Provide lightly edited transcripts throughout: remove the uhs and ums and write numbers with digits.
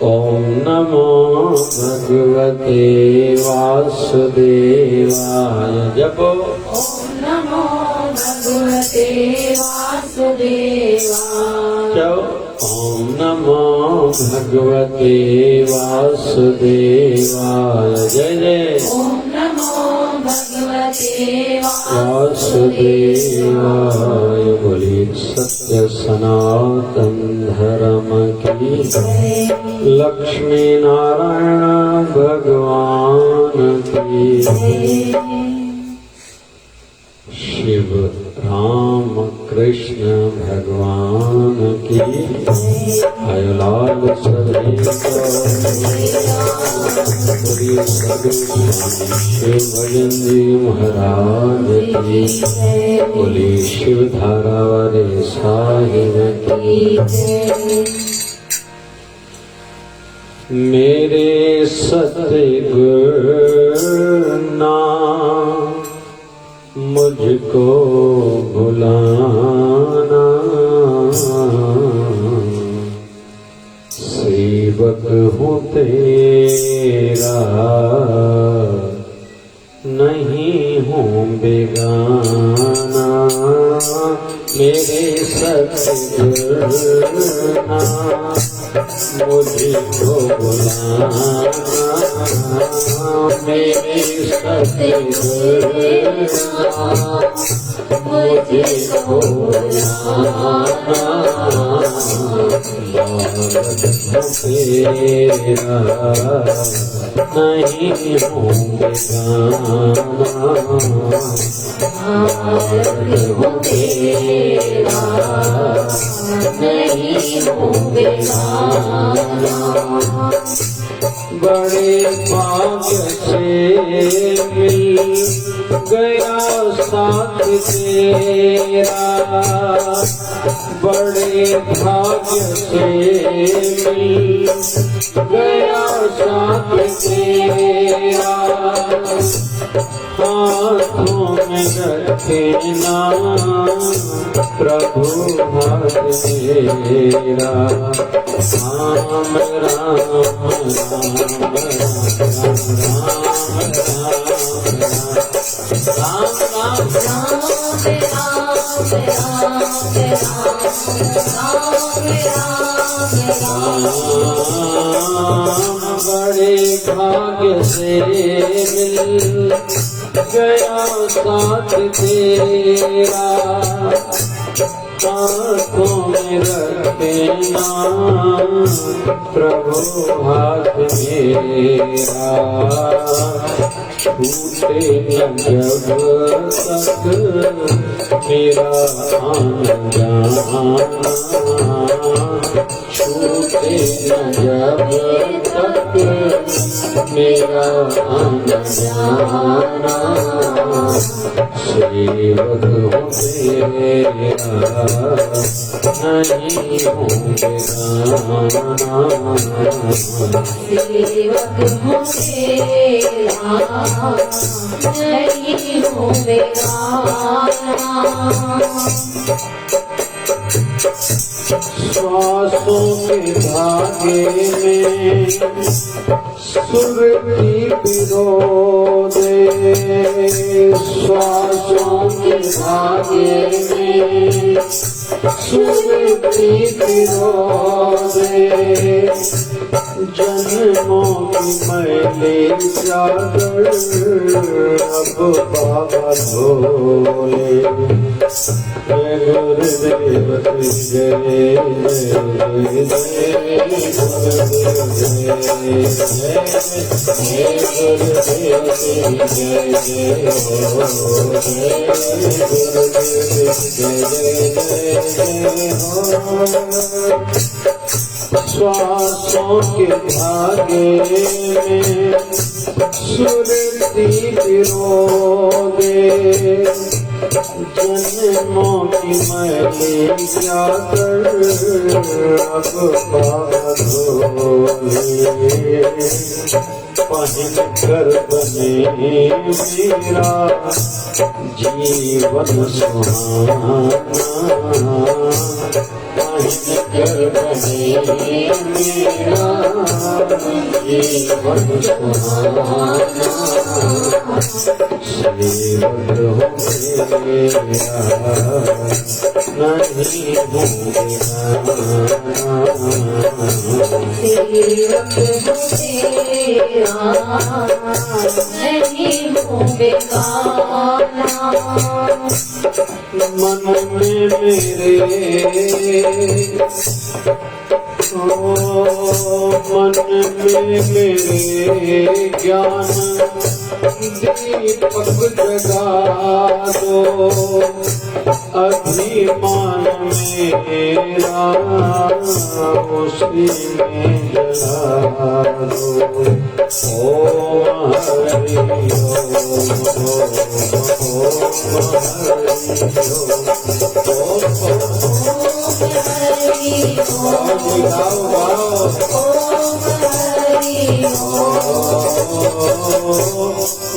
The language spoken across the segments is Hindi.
ओम नमो भगवते वासुदेवाय। जपो ओम नमो भगवते वासुदेवाय। ओम नमो भगवते वासुदेवाय। जय जय। ओम नमो भगवते वासुदेवाय। बोलिए सत्य सनातन धर्म की जय। लक्ष्मी नारायण भगवान की जय। शिव राम कृष्ण भगवान की आयुलाल सभी शिव भजन जी महाराज की बोली शिव धारा वाले साहिब की। मेरे सतगुरु नाम मुझको भुलाना, सेवक हूँ तेरा नहीं हूँ बेगाना। मेरे सतगुरु मुझको बुलाना, मेरे सतगुरु मुझको बुलाना। तेरा नहीं हूँ बेगाना, नहीं हूँ बेगाना। बड़े भाग से मिल गया साथ तेरा बड़े भाग्य से मिल गया साथ तेरा हाथों में रखे नाम प्रभु हाथ मेरा राम राम बड़े भाग्य से मिल गया साथ तेरा हाथों में रखे नाम प्रभु हाथ मेरा छूटे न जब तक मेरा आना जाना छूटे न जब तक मेरा आना जाना सेवक हूँ तेरा नहीं हूँ बेगाना सेवक हूँ तेरा नहीं हूँ बेगाना श्वासों के धागे में सुरती पिरो दे श्वासों के धागे में सुरती पिरो दे जन्मों की मैली चादर अब बाबा धोले गुरुदेव जय श्वासों के धागे में सुरती पिरो दे जन्मों की मैली चादर अब धोले पहन कर बने मेरा जीवन सुहाना पहन कर बने मेरा जीवन सुहाना सेवक हो मेरा नहीं हूँ बेगाना मन में मेरे मन में मेरे ज्ञान दीपक जगा दो अभिमान मेरा उसी में जला दो ओम हरि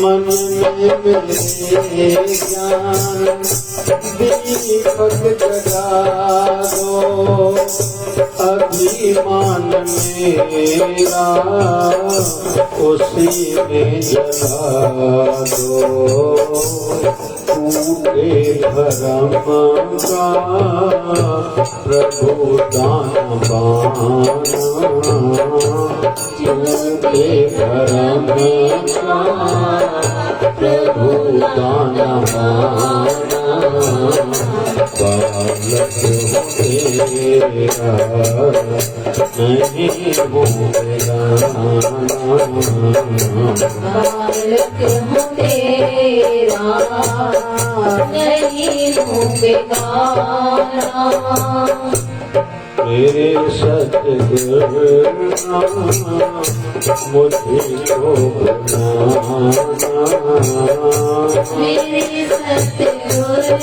मन में मेरे ज्ञान दीपक जगा दो अभिमान मेरा उसी में जला दो टूटे भरम का प्रभु दान बाना टूटे भरम का प्रभु दान बाना बालक तेरा नहीं हूँ बेगाना बालक हूँ तेरा नहीं हूँ बेगाना मेरे सतगुरु मुझको बनाना, मेरे सतगुरु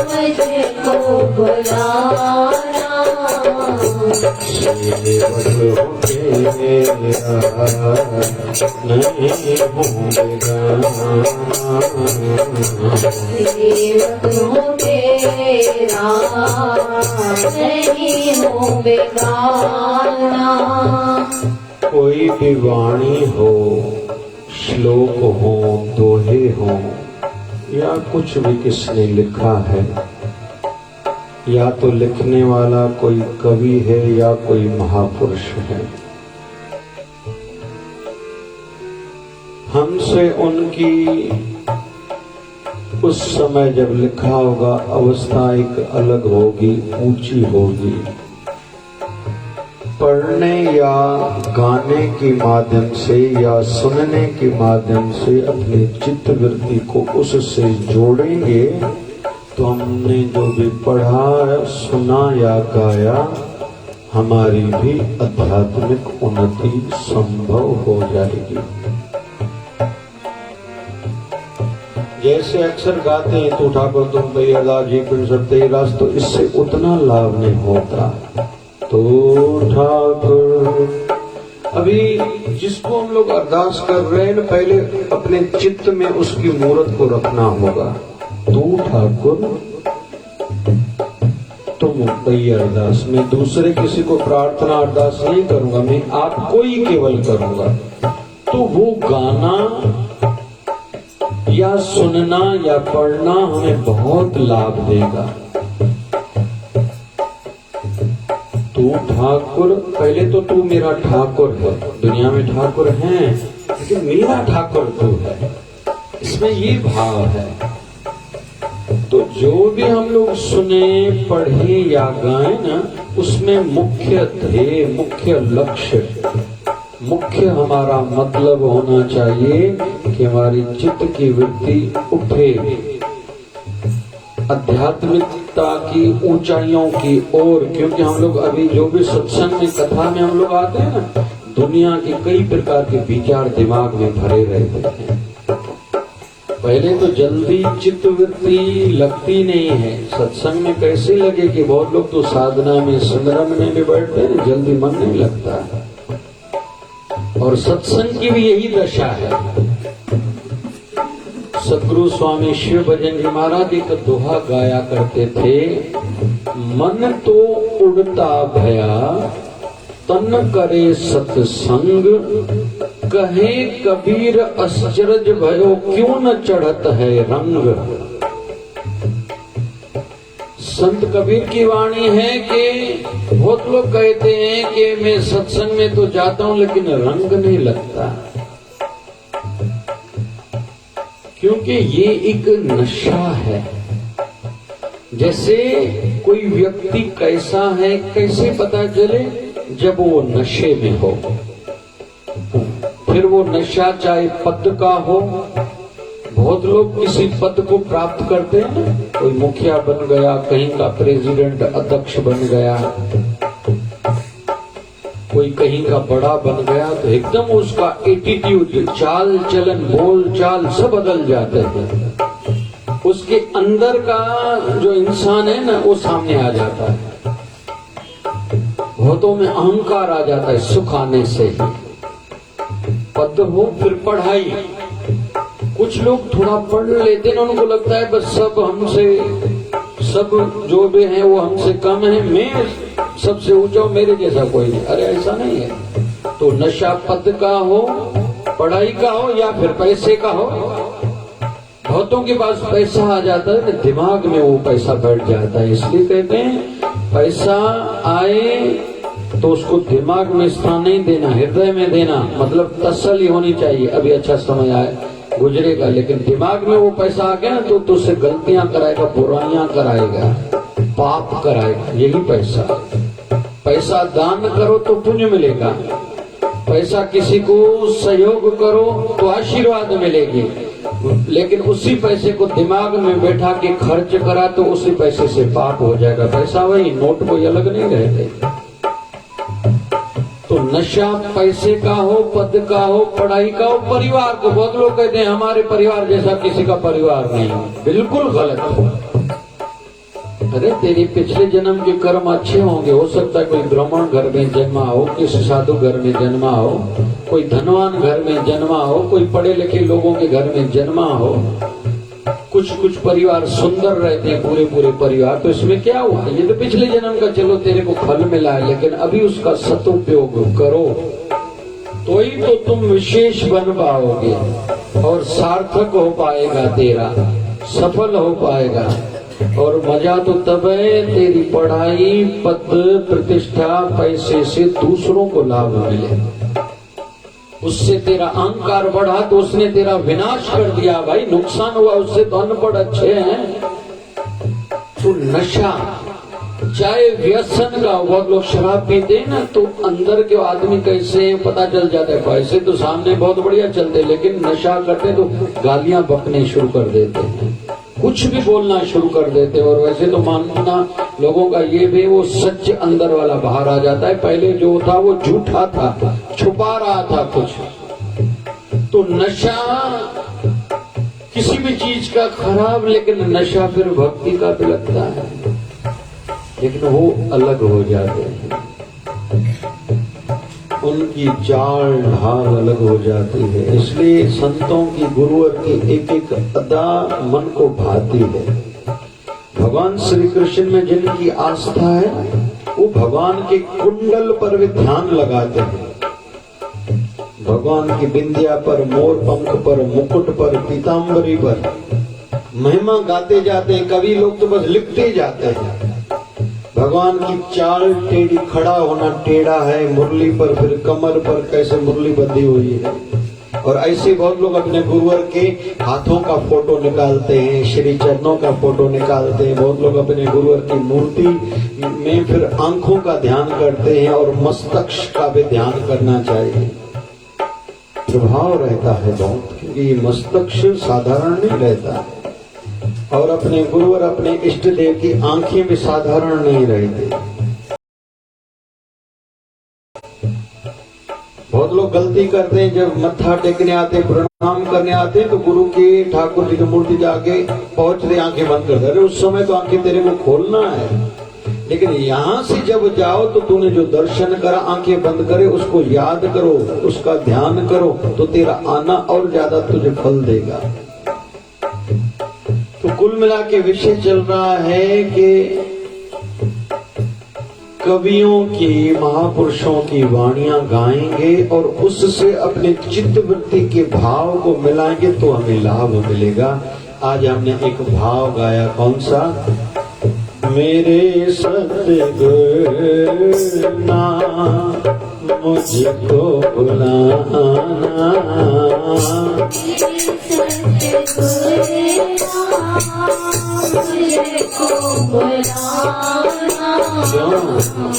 मुझको बुलाना, सेवक हूँ तेरा नहीं हूँ बेगाना, सेवक हूँ तेरा नहीं हूँ बेगाना। कोई भी वाणी हो, श्लोक हो, दोहे हो, या कुछ भी किसने लिखा है, या तो लिखने वाला कोई कवि है या कोई महापुरुष है, हमसे उनकी उस समय जब लिखा होगा अवस्था एक अलग होगी, ऊंची होगी। पढ़ने या गाने के माध्यम से या सुनने के माध्यम से अपने चित्त वृत्ति को उससे जोड़ेंगे तो हमने जो भी पढ़ा, सुना या गाया, हमारी भी आध्यात्मिक उन्नति संभव हो जाएगी। जैसे अक्सर गाते हैं तो ठाकुर तुम पे अरदास जी पिंड सब तेरी रास, तो इससे उतना लाभ नहीं होता। तो ठाकुर अभी जिसको हम लोग अरदास कर रहे हैं, पहले अपने चित्त में उसकी मूर्त को रखना होगा। तू ठाकुर तुम पे अरदास, मैं दूसरे किसी को प्रार्थना अरदास नहीं करूंगा, मैं आपको ही केवल करूंगा। तो वो गाना या सुनना या पढ़ना हमें बहुत लाभ देगा। तू ठाकुर, पहले तो तू मेरा ठाकुर है, दुनिया में ठाकुर हैं लेकिन मेरा ठाकुर तू है, इसमें ये भाव है। तो जो भी हम लोग सुने, पढ़े या गाएं ना, उसमें मुख्य ध्येय, मुख्य लक्ष्य, मुख्य हमारा मतलब होना चाहिए कि हमारी चित्त की वृत्ति उठे आध्यात्मिकता की ऊंचाइयों की ओर। क्योंकि हम लोग अभी जो भी सत्संग में, कथा में हम लोग आते हैं ना, दुनिया के कई प्रकार के विचार दिमाग में भरे रहते हैं। पहले तो जल्दी चित्त वृत्ति लगती नहीं है। सत्संग में कैसे लगे कि बहुत लोग तो साधना में, सिमरन में बैठते हैं, जल्दी मन नहीं लगता है। और सत्संग की भी यही दशा है। सतगुरु स्वामी शिव भजन जी महाराज एक दोहा गाया करते थे, मन तो उड़ता भया तन करे सत्संग, कहे कबीर आश्चर्य भयो क्यों न चढ़त है रंग। संत कबीर की वाणी है कि बहुत लोग कहते हैं कि मैं सत्संग में तो जाता हूं लेकिन रंग नहीं लगता, क्योंकि ये एक नशा है। जैसे कोई व्यक्ति कैसा है कैसे पता चले, जब वो नशे में हो। फिर वो नशा चाहे पद का हो, बहुत लोग किसी पद को प्राप्त करते हैं ना, कोई मुखिया बन गया, कहीं का प्रेसिडेंट अध्यक्ष बन गया, कोई कहीं का बड़ा बन गया, तो एकदम उसका एटीट्यूड, चाल चलन, बोल चाल सब बदल जाते हैं। उसके अंदर का जो इंसान है ना, वो सामने आ जाता है। बहुतों में अहंकार आ जाता है सुख आने से ही। पद हो, फिर पढ़ाई। कुछ लोग थोड़ा पढ़ लेते हैं, उनको लगता है बस सब हमसे, सब जो भी हैं वो हमसे कम है, मैं सबसे ऊंचा हूं, मेरे जैसा कोई नहीं। अरे ऐसा नहीं है। तो नशा पद का हो, पढ़ाई का हो, या फिर पैसे का हो। बहुतों के पास पैसा आ जाता है, दिमाग में वो पैसा बैठ जाता है। इसलिए कहते हैं पैसा आए तो उसको दिमाग में स्थान नहीं देना, हृदय में देना। मतलब तसल्ली होनी चाहिए, अभी अच्छा समय आए, गुजरेगा, लेकिन दिमाग में वो पैसा आ गया तो तुझसे गलतियां कराएगा, बुराइयां कराएगा, पाप कराएगा। यही पैसा। पैसा दान करो तो पुण्य मिलेगा, पैसा किसी को सहयोग करो तो आशीर्वाद मिलेगी। लेकिन उसी पैसे को दिमाग में बैठा के खर्च करा तो उसी पैसे से पाप हो जाएगा। पैसा वही, नोट कोई अलग नहीं रहते। तो नशा पैसे का हो, पद का हो, पढ़ाई का हो, परिवार को, बहुत लोग कहते हैं हमारे परिवार जैसा किसी का परिवार नहीं, बिल्कुल गलत। अरे तेरी पिछले जन्म के कर्म अच्छे होंगे, हो सकता है कोई ब्राह्मण घर में जन्मा हो, किसी साधु घर में जन्मा हो, कोई धनवान घर में जन्मा हो, कोई पढ़े लिखे लोगों के घर में जन्मा हो। कुछ परिवार सुंदर रहते हैं, पूरे पूरे परिवार, तो इसमें क्या हुआ? ये तो पिछले जन्म का चलो तेरे को फल मिला है, लेकिन अभी उसका सदुपयोग करो तो ही तो तुम विशेष बन पाओगे और सार्थक हो पाएगा, तेरा सफल हो पाएगा। और मजा तो तब है तेरी पढ़ाई, पद, प्रतिष्ठा, पैसे से दूसरों को लाभ मिले। उससे तेरा अहंकार बढ़ा तो उसने तेरा विनाश कर दिया भाई, नुकसान हुआ उससे तो अनपढ़ अच्छे हैं। तो नशा चाहे व्यसन का, बहुत लोग शराब पीते हैं ना तो अंदर के आदमी कैसे हैं पता चल जाता है। पैसे तो सामने बहुत बढ़िया चलते, लेकिन नशा करते तो गालियां बकने शुरू कर देते हैं, कुछ भी बोलना शुरू कर देते हैं। और वैसे तो मानना लोगों का ये भी, वो सच अंदर वाला बाहर आ जाता है। पहले जो था वो झूठा था, छुपा रहा था कुछ। तो नशा किसी भी चीज का खराब, लेकिन नशा फिर भक्ति का भी लगता है, लेकिन वो अलग हो जाते हैं, उनकी चाल ढाल अलग हो जाती है। इसलिए संतों की, गुरुवर की एक एक अदा मन को भाती है। भगवान श्री कृष्ण में जिनकी आस्था है वो भगवान के कुंडल पर भी ध्यान लगाते हैं, भगवान की बिंदिया पर, मोर पंख पर, मुकुट पर, पीताम्बरी पर महिमा गाते जाते हैं। कवि लोग तो बस लिखते जाते हैं। भगवान की चाल टेढ़ी, खड़ा होना टेढ़ा है, मुरली पर, फिर कमर पर कैसे मुरली बंधी हुई है। और ऐसे बहुत लोग अपने गुरुवर के हाथों का फोटो निकालते हैं, श्री चरणों का फोटो निकालते हैं। बहुत लोग अपने गुरुवर की मूर्ति में फिर आंखों का ध्यान करते हैं, और मस्तक का भी ध्यान करना चाहिए। प्रभाव रहता है बहुत, क्योंकि मस्तक साधारण नहीं रहता, और अपने गुरुवर, अपने इष्ट देव की आंखें भी साधारण नहीं रहती। बहुत लोग गलती करते हैं, जब मत्था टेकने आते, प्रणाम करने आते हैं, तो गुरु की, ठाकुर जी की मूर्ति जाके पहुंचते आंखें बंद कर दे। अरे उस समय तो आंखें तेरे को खोलना है, लेकिन यहाँ से जब जाओ तो तूने जो दर्शन करा, आंखें बंद करे, उसको याद करो, उसका ध्यान करो, तो तेरा आना और ज्यादा तुझे फल देगा। तो कुल मिला के विषय चल रहा है कि कवियों की, महापुरुषों की वाणियां गाएंगे और उससे अपने चित्त वृत्ति के भाव को मिलाएंगे तो हमें लाभ मिलेगा। आज हमने एक भाव गाया, कौन सा? मेरे सतगुरु मुझको बुलाना,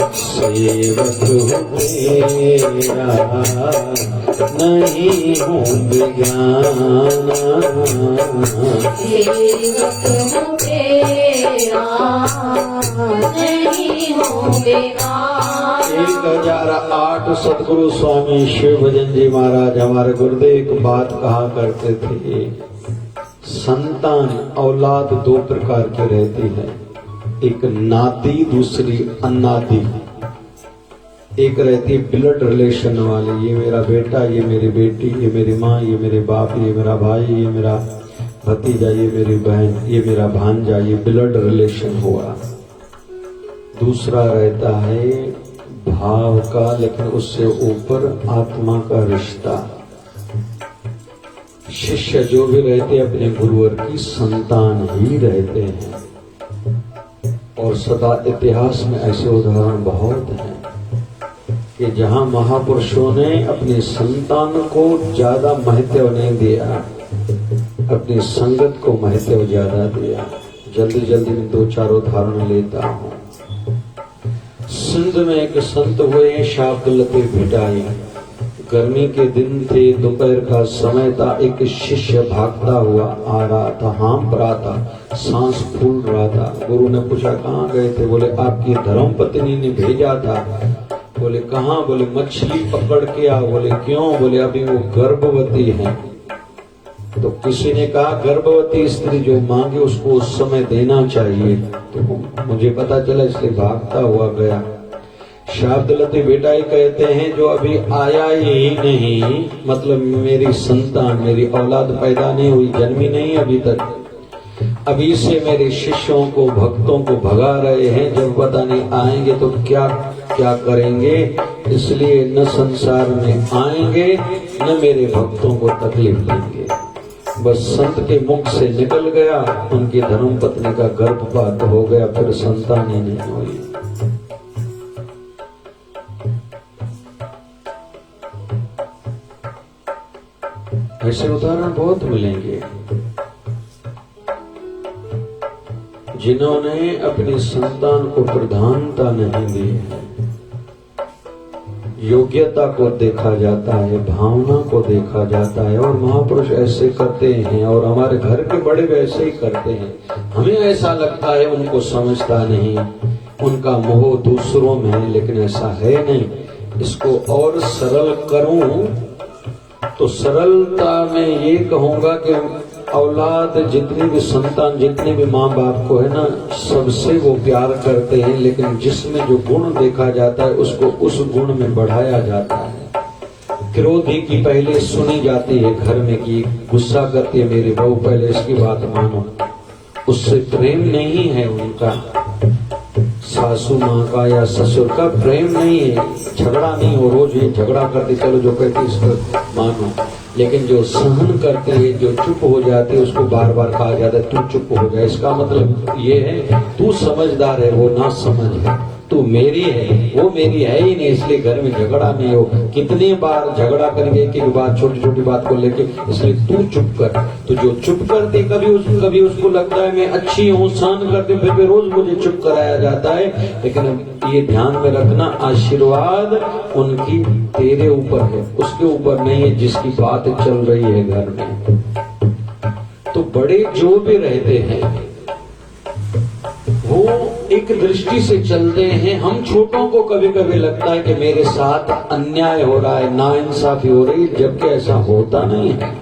सेवक तेरा नहीं हूँ बेगाना, सेवक तेरा नहीं हूँ बेगाना। 1008 सतगुरु स्वामी शिव भजन जी महाराज हमारे गुरुदेव एक बात कहा करते थे, संतान औलाद दो प्रकार की रहती है, एक नाती, दूसरी अनाती। एक रहती है ब्लड रिलेशन वाली, ये मेरा बेटा, ये मेरी बेटी, ये मेरी माँ, ये मेरे बाप, ये मेरा भाई, ये मेरा भतीजा, ये मेरी बहन, ये मेरा भांजा, ये ब्लड रिलेशन हुआ। दूसरा रहता है भाव का, लेकिन उससे ऊपर आत्मा का रिश्ता। शिष्य जो भी रहते अपने गुरुवर की संतान ही रहते हैं, और सदा इतिहास में ऐसे उदाहरण बहुत हैं कि जहां महापुरुषों ने अपनी संतान को ज्यादा महत्व नहीं दिया, अपनी संगत को महत्व ज्यादा दिया। जल्दी जल्दी में 2-4 उदाहरण लेता हूँ। सिंध में एक संत हुए शाब्द लतीफ भिटाई, गर्मी के दिन थे, दोपहर का समय था, एक शिष्य भागता हुआ आ रहा था, हाँफ रहा था, सांस फूल रहा था। गुरु ने पूछा कहाँ गए थे? बोले आपकी धर्मपत्नी ने भेजा था। बोले कहाँ? बोले मछली पकड़ के आ। बोले क्यों? बोले अभी वो गर्भवती है। तो किसी ने कहा गर्भवती स्त्री जो मांगे उसको उस समय देना चाहिए। तो मुझे पता चला इसलिए भागता हुआ गया। शाब्दलती बेटा ही कहते हैं जो अभी आया ही नहीं, मतलब मेरी संतान, मेरी औलाद पैदा नहीं हुई, जन्मी नहीं अभी तक, अभी से मेरे शिष्यों को, भक्तों को भगा रहे हैं। जब पता नहीं आएंगे तो क्या क्या करेंगे, इसलिए न संसार में आएंगे न मेरे भक्तों को तकलीफ देंगे। बस संत के मुख से निकल गया, उनकी धर्मपत्नी का गर्भपात हो गया, फिर संतान ही नहीं हुई। ऐसे उदाहरण बहुत मिलेंगे जिन्होंने अपनी संतान को प्रधानता नहीं दी है। योग्यता को देखा जाता है, भावना को देखा जाता है, और महापुरुष ऐसे करते हैं और हमारे घर के बड़े वैसे ही करते हैं। हमें ऐसा लगता है उनको समझता नहीं, उनका मोह दूसरों में है, लेकिन ऐसा है नहीं। इसको और सरल करूं तो सरलता में ये कहूंगा कि औलाद जितनी भी, संतान जितने भी माँ बाप को है ना, सबसे वो प्यार करते हैं, लेकिन जिसमें जो गुण देखा जाता है उसको उस गुण में बढ़ाया जाता है। क्रोधी की पहले सुनी जाती है घर में कि गुस्सा करती है मेरी बहू, पहले इसकी बात मानो। उससे प्रेम नहीं है उनका, सासू माँ का या ससुर का प्रेम नहीं है, झगड़ा नहीं हो, रोज ही झगड़ा करते, चलो जो कहते इसको मानो। लेकिन जो सहन करते हैं, जो चुप हो जाते हैं, उसको बार बार कहा जाता है तू चुप हो जाए। इसका मतलब ये है तू समझदार है, वो ना समझ है, तू मेरी है, वो मेरी है ही नहीं, इसलिए घर में झगड़ा नहीं हो। कितनी बार झगड़ा करेंगे एक एक बात, छोटी छोटी बात को लेके, इसलिए तू चुप कर। तो जो चुप करती, कभी उसको लगता है मैं अच्छी हूँ, सहन करते, फिर भी रोज मुझे चुप कराया जाता है। लेकिन ये ध्यान में रखना, आशीर्वाद उनकी तेरे ऊपर है, उसके ऊपर नहीं है जिसकी बात चल रही है घर में। तो बड़े जो भी रहते हैं वो एक दृष्टि से चलते हैं। हम छोटों को कभी कभी लगता है कि मेरे साथ अन्याय हो रहा है, नाइंसाफी हो रही है, जबकि ऐसा होता नहीं है।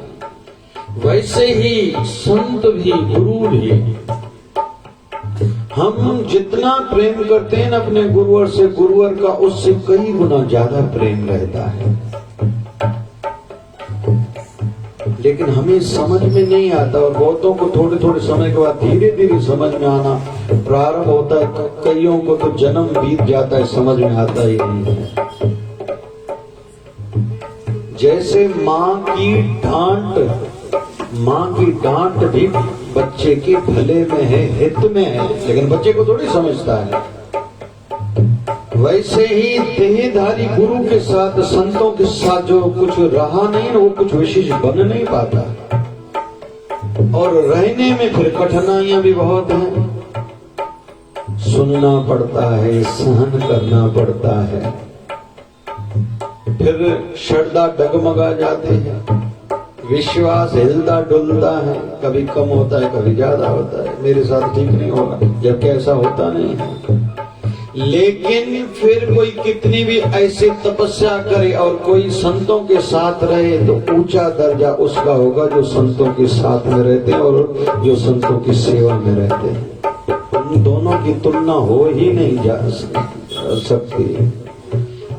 वैसे ही संत भी, गुरु भी, हम जितना प्रेम करते हैं अपने गुरुवर से, गुरुवर का उससे कई गुना ज्यादा प्रेम रहता है। लेकिन हमें समझ में नहीं आता, और बहुतों को थोड़े थोड़े समय के बाद धीरे धीरे समझ में आना प्रारंभ होता है। कईयों को तो जन्म बीत जाता है, समझ में आता ही नहीं है। जैसे माँ की डांट भी बच्चे के भले में है, हित में है, लेकिन बच्चे को थोड़ी समझता है। वैसे ही देहधारी गुरु के साथ, संतों के साथ जो कुछ रहा नहीं, वो कुछ विशेष बन नहीं पाता, और रहने में फिर कठिनाइयां भी बहुत हैं। सुनना पड़ता है, सहन करना पड़ता है, फिर श्रद्धा डगमगा जाते हैं, विश्वास हिलता डुलता है, कभी कम होता है, कभी ज्यादा होता है। मेरे साथ ठीक नहीं होगा, जबकि ऐसा होता नहीं है। लेकिन फिर कोई कितनी भी ऐसी तपस्या करे और कोई संतों के साथ रहे, तो ऊंचा दर्जा उसका होगा जो संतों के साथ में रहते हैं और जो संतों की सेवा में रहते हैं। उन दोनों की तुलना हो ही नहीं जा सकती।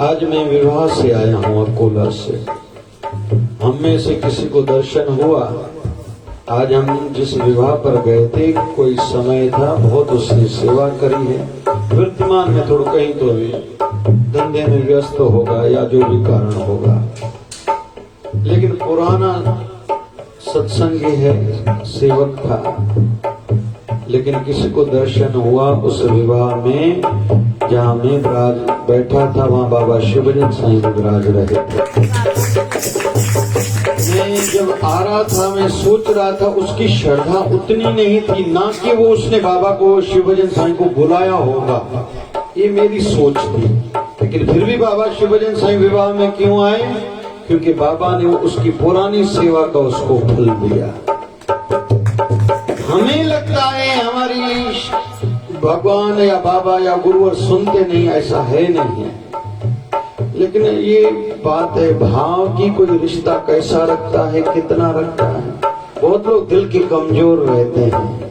आज मैं विवाह से आया हूँ अकोला से, हम में से किसी को दर्शन हुआ। आज हम जिस विवाह पर गए थे, कोई समय था, बहुत उसने सेवा करी है। वर्तमान में थोड़ा कहीं तो भी धंधे में व्यस्त होगा या जो भी कारण होगा, लेकिन पुराना सत्संगी है, सेवक था। लेकिन किसी को दर्शन हुआ उस विवाह में, जहाँ मैं बैठा था, वहाँ बाबा शिवजन साईं विराज रहे थे। मैं जब आ रहा था, मैं सोच रहा था उसकी श्रद्धा उतनी नहीं थी, ना कि वो उसने बाबा को, शिवभजन साईं को बुलाया होगा, ये मेरी सोच थी। लेकिन फिर भी बाबा शिवभजन साईं विवाह में क्यों आए? क्योंकि बाबा ने वो उसकी पुरानी सेवा का उसको फल दिया। हमें लगता है हमारी भगवान या बाबा या गुरुवर सुनते नहीं, ऐसा है नहीं है। लेकिन ये बात है भाव की, कोई रिश्ता कैसा रखता है, कितना रखता है। बहुत लोग दिल के कमजोर रहते हैं।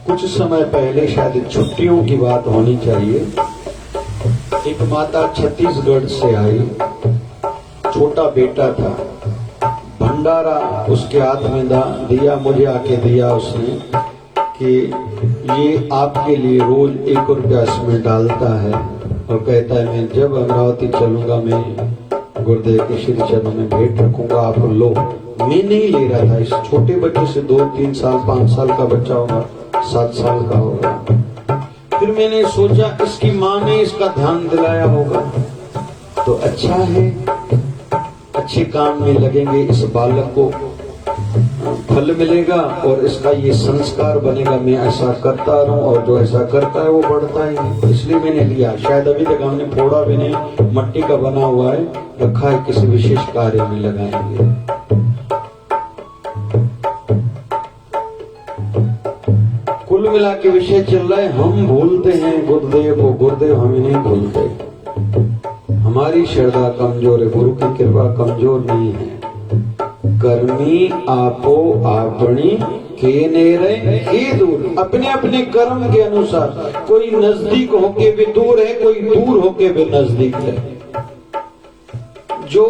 कुछ समय पहले शायद छुट्टियों की बात होनी चाहिए, एक माता छत्तीसगढ़ से आई, छोटा बेटा था, भंडारा उसके हाथ में दिया, मुझे आके दिया उसने कि ये आपके लिए रोज 1 रुपया इसमें डालता है और कहता है मैं जब अमरावती चलूंगा मैं गुरुदेव के श्री चरणों में भेंट रखूंगा, आप लो। मैं नहीं ले रहा था, इस छोटे बच्चे से 2-3 साल 5 साल का बच्चा होगा, 7 साल का होगा। फिर मैंने सोचा इसकी माँ ने इसका ध्यान दिलाया होगा तो अच्छा है, अच्छे काम में लगेंगे, इस बालक को फल मिलेगा और इसका ये संस्कार बनेगा, मैं ऐसा करता रहूं और जो ऐसा करता है वो बढ़ता ही है। इसलिए मैंने लिया। शायद अभी तक हमने फोड़ा भी नहीं, मट्टी का बना हुआ है, रखा है, किसी विशेष कार्य में लगाएंगे। कुल मिला के विषय चल रहा है, हम भूलते हैं गुरुदेव को, गुरुदेव हमें नहीं भूलते। हमारी श्रद्धा कमजोर है, गुरु की कृपा कमजोर नहीं है। कर्मी आपो आपनी के नेरे के दूर, अपने अपने कर्म के अनुसार। कोई नजदीक होके भी दूर है, कोई दूर होके भी नजदीक है। जो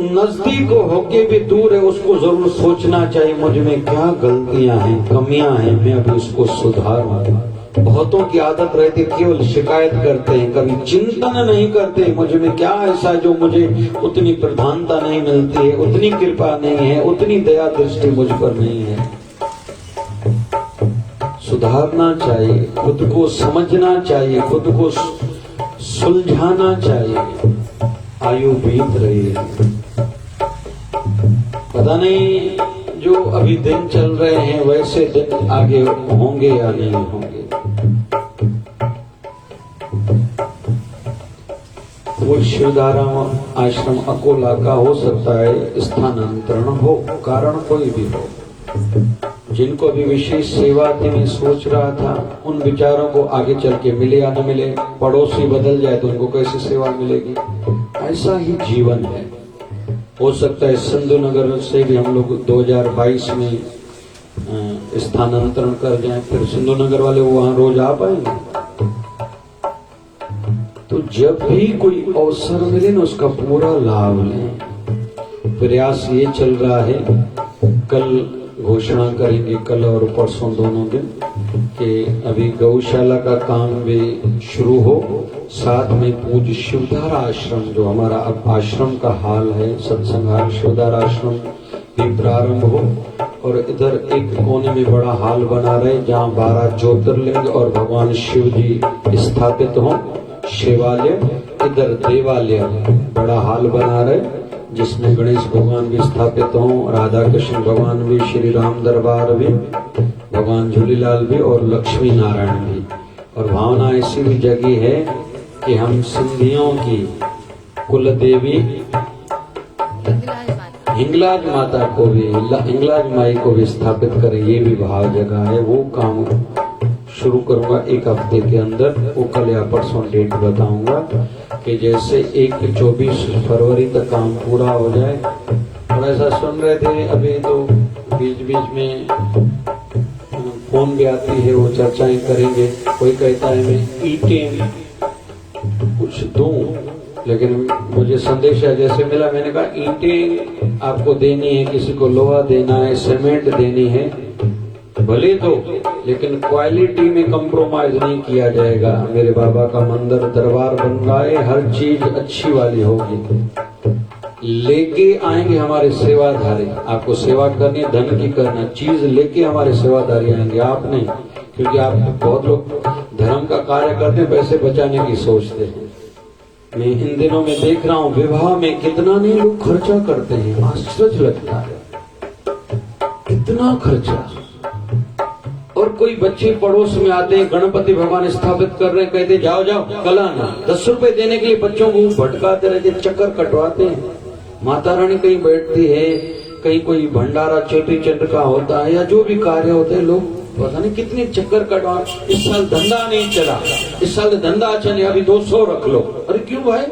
नजदीक होके भी दूर है उसको जरूर सोचना चाहिए मुझ में क्या गलतियां हैं, कमियां हैं, मैं अभी उसको सुधारूं। बहुतों की आदत रहती केवल शिकायत करते हैं, कभी चिंतन नहीं करते मुझ में क्या ऐसा है जो मुझे उतनी प्रधानता नहीं मिलती है, उतनी कृपा नहीं है, उतनी दया दृष्टि मुझ पर नहीं है। सुधारना चाहिए, खुद को समझना चाहिए, खुद को सुलझाना चाहिए। आयु बीत रही है, पता नहीं जो अभी दिन चल रहे हैं वैसे दिन आगे होंगे या नहीं होंगे। वो शिवधाराम आश्रम अकोला का हो सकता है स्थानांतरण हो, कारण कोई भी हो। जिनको भी विशेष सेवा थी, मैं सोच रहा था उन विचारों को आगे चल के मिले या न मिले, पड़ोसी बदल जाए तो उनको कैसे सेवा मिलेगी। ऐसा ही जीवन है। हो सकता है सिंधु नगर से भी हम लोग 2022 में स्थानांतरण कर जाएं, फिर सिंधु नगर वाले वहां रोज आ पाएंगे। तो जब भी कोई अवसर मिले ना उसका पूरा लाभ लें। प्रयास ये चल रहा है, कल घोषणा करेंगे, कल और परसों दोनों दिन, कि अभी गौशाला का काम भी शुरू हो, साथ में पूज्य शिवधारा आश्रम जो हमारा अब आश्रम का हाल है, सत्संग हाल शिवधारा आश्रम भी प्रारंभ हो। और इधर एक कोने में बड़ा हाल बना रहे जहाँ 12 ज्योतिर्लिंग और भगवान शिव जी स्थापित हों, शिवालय, इधर देवालय, बड़ा हाल बना रहे जिसमें गणेश भगवान भी स्थापित हों, राधा कृष्ण भगवान भी, श्री राम दरबार भी, भगवान झूलेलाल भी और लक्ष्मी नारायण भी। और भावना ऐसी भी जगी है कि हम सिंधियों की कुल देवी हिंगलाज माता को भी, हिंगलाज माई को भी स्थापित करें, ये भी भाव जगह है। वो काम शुरू करूंगा 1 हफ्ते के अंदर, वो कल या परसों डेट बताऊंगा कि जैसे 24 फरवरी तक काम पूरा हो जाए। और ऐसा सुन रहे थे अभी तो बीच बीच में फोन भी आती है, वो चर्चाएं करेंगे। कोई कहता है मैं ईंटें कुछ दूं, लेकिन मुझे संदेश जैसे मिला, मैंने कहा ईंटें आपको देनी है, किसी को लोहा देना है, सीमेंट देनी है, भले तो, लेकिन क्वालिटी में कंप्रोमाइज नहीं किया जाएगा। मेरे बाबा का मंदिर दरबार बन रहा है, हर चीज अच्छी वाली होगी। लेके आएंगे हमारे सेवाधारी, आपको सेवा करनी, धन की करना, चीज लेके हमारे सेवाधारी आएंगे, आप नहीं। क्योंकि आप बहुत लोग धर्म का कार्य करते हैं, पैसे बचाने की सोचते हैं। मैं इन दिनों में देख रहा हूँ विवाह में कितना नहीं लोग खर्चा करते हैं, आश्चर्य लगता है, कितना खर्चा। और कोई बच्चे पड़ोस में आते हैं, गणपति भगवान स्थापित कर रहे हैं, कहते जाओ जाओ कल आना। 10 रुपए देने के लिए बच्चों को भटकाते रहते, चक्कर कटवाते हैं। माता रानी कहीं बैठती है, कहीं कोई भंडारा चेटी चंद्र का होता है या जो भी कार्य होते हैं, लोग पता नहीं कितने चक्कर कटवा। इस साल धंधा नहीं चला, इस साल धंधा चले, अभी 200 रख लो। अरे क्यों भाई?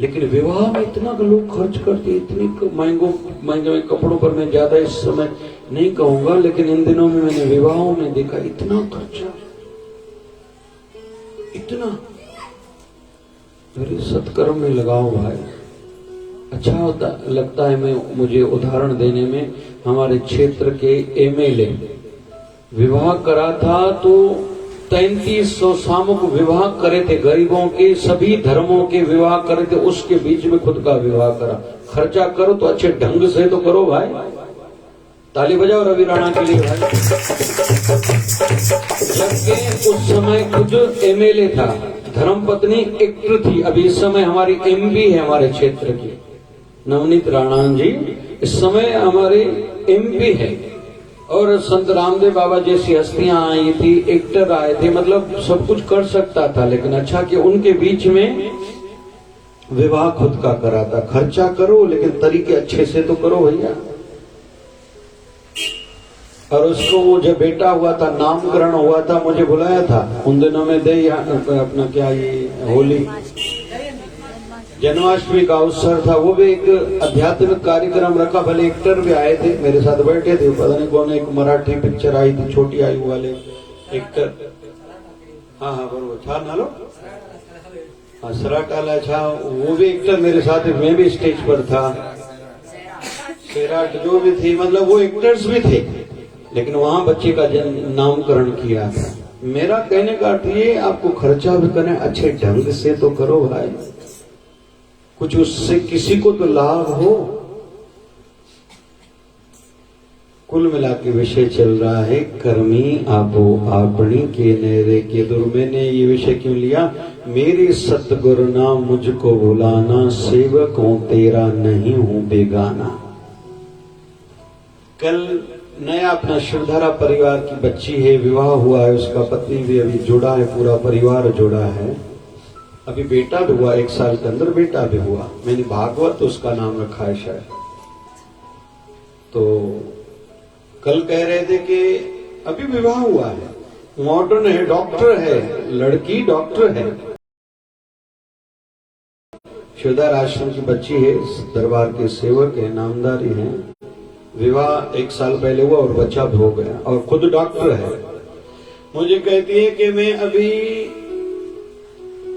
लेकिन विवाह में इतना लोग खर्च करते, इतने महंगे कपड़ों पर मैं ज्यादा इस समय नहीं कहूंगा, लेकिन इन दिनों में मैंने विवाहों में देखा इतना खर्चा, इतना। मेरे सत्कर्म में लगाओ भाई। अच्छा होता लगता है मुझे उदाहरण देने में, हमारे क्षेत्र के एमएलए विवाह करा था तो 3300 सामूहिक विवाह करे थे, गरीबों के सभी धर्मों के विवाह करे थे, उसके बीच में खुद का विवाह करा। खर्चा करो तो अच्छे ढंग से तो करो भाई। ताली बजाओ रवि राणा के लिए भाई। जबकि उस समय खुद एमएलए था, धर्मपत्नी एक्टर थी। अभी इस समय हमारी एमपी है हमारे क्षेत्र की, नवनीत राणा जी इस समय हमारे एमपी है। और संत रामदेव बाबा जैसी हस्तियां आई थी, एक्टर आए थे, मतलब सब कुछ कर सकता था। लेकिन अच्छा कि उनके बीच में विवाह खुद का करा था। खर्चा करो लेकिन तरीके अच्छे से तो करो भैया। और उसको वो जब बेटा हुआ था, नामकरण हुआ था, मुझे बुलाया था उन दिनों में। दे अपना क्या ये होली जन्माष्टमी का अवसर था, वो भी एक आध्यात्मिक कार्यक्रम रखा। भले एक्टर भी आए थे, मेरे साथ बैठे थे। पता नहीं कौन, एक मराठी पिक्चर आई थी, छोटी आयु वाले एक्टर। हाँ बरोबर छा नालो, हाँ सराटाला छा, वो भी एक्टर मेरे साथ। मैं भी स्टेज पर था, सैराट जो भी थी, मतलब वो एक्टर्स भी थे। लेकिन वहां बच्चे का नामकरण किया था। मेरा कहने का अर्थ ये, आपको खर्चा भी करना है, अच्छे ढंग से तो करो भाई, कुछ उससे किसी को तो लाभ हो। कुल मिला के विषय चल रहा है कर्मी आपो आपनी के नेरे के दूर। मैंने ये विषय क्यों लिया? मेरे सतगुरु नाम मुझको बुलाना, सेवक हूं तेरा नहीं हूं बेगाना। कल नया अपना शिवधारा परिवार की बच्ची है, विवाह हुआ है, उसका पत्नी भी अभी जुड़ा है, पूरा परिवार जुड़ा है। अभी बेटा भी हुआ, 1 साल के अंदर बेटा भी हुआ। मैंने भागवत उसका नाम रखा है शायद। तो कल कह रहे थे कि अभी विवाह हुआ है, मॉडर्न है, डॉक्टर है, लड़की डॉक्टर है, शिवदार आश्रम की बच्ची है, दरबार के सेवक है, नामधारी है। विवाह 1 साल पहले हुआ और बच्चा भी हो गया, और खुद डॉक्टर है। मुझे कहती है कि मैं अभी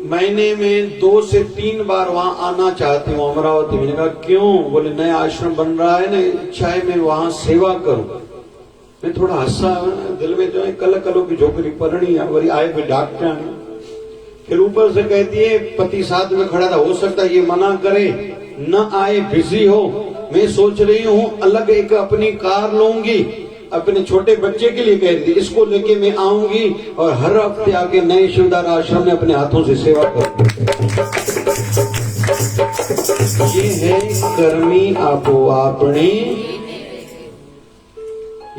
महीने में 2 से 3 बार वहां आना चाहती हूँ, अमरावती। मैंने कहा क्यों? बोले नया आश्रम बन रहा है ना, इच्छा है मैं वहां सेवा करूं। मैं थोड़ा हंसा, दिल में जो है कल कलो की झोपड़ी पढ़नी है, वही आए भी डॉक्टर। फिर ऊपर से कहती है पति साथ में खड़ा था, हो सकता है ये मना करे, न आए, बिजी हो। मैं सोच रही हूँ अलग एक अपनी कार लूंगी, अपने छोटे बच्चे के लिए कह रही थी, इसको लेके मैं आऊंगी और हर हफ्ते आके नए शिवदार आश्रम में अपने हाथों से सेवा करूंगी। ये है कर्मी आपो आपने।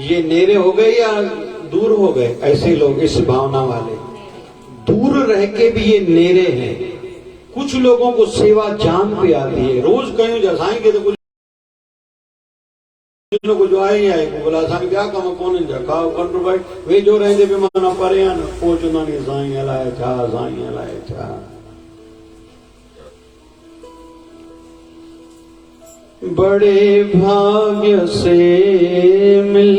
ये नेरे हो गए या दूर हो गए? ऐसे लोग इस भावना वाले दूर रह के भी ये नेरे हैं। कुछ लोगों को सेवा जान पे आती है। रोज कहीं जाएंगे तो कुछ को जो आए बोला असांखे ॿिया कम कोन्हनि जा, खाओ कंट्रो भाई वेझो रहंदे बि माना परे आहिनि। पोइ चवंदा आहिनि साईं अलाए छा, साईं अलाए छा। बड़े भाग्य से मिल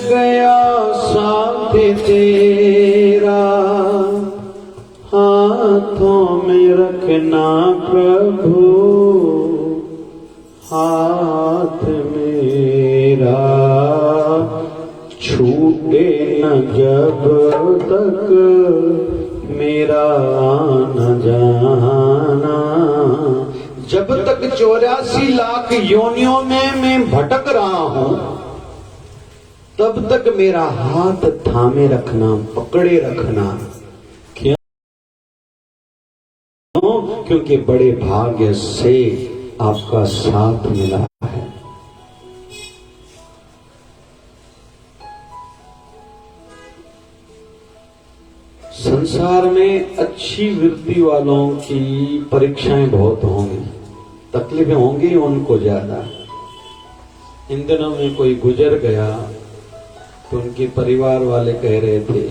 गया साथ तेरा, हाथों में रखना प्रभु हाथ मेरा, छूटे न जब तक मेरा न जाना। जब तक 84 लाख योनियों में मैं भटक रहा हूं, तब तक मेरा हाथ थामे रखना, पकड़े रखना। क्यों? क्योंकि बड़े भाग्य से आपका साथ मिला है। संसार में अच्छी वृत्ति वालों की परीक्षाएं बहुत होंगी, तकलीफें होंगी उनको ज्यादा। इन दिनों में कोई गुजर गया तो उनके परिवार वाले कह रहे थे,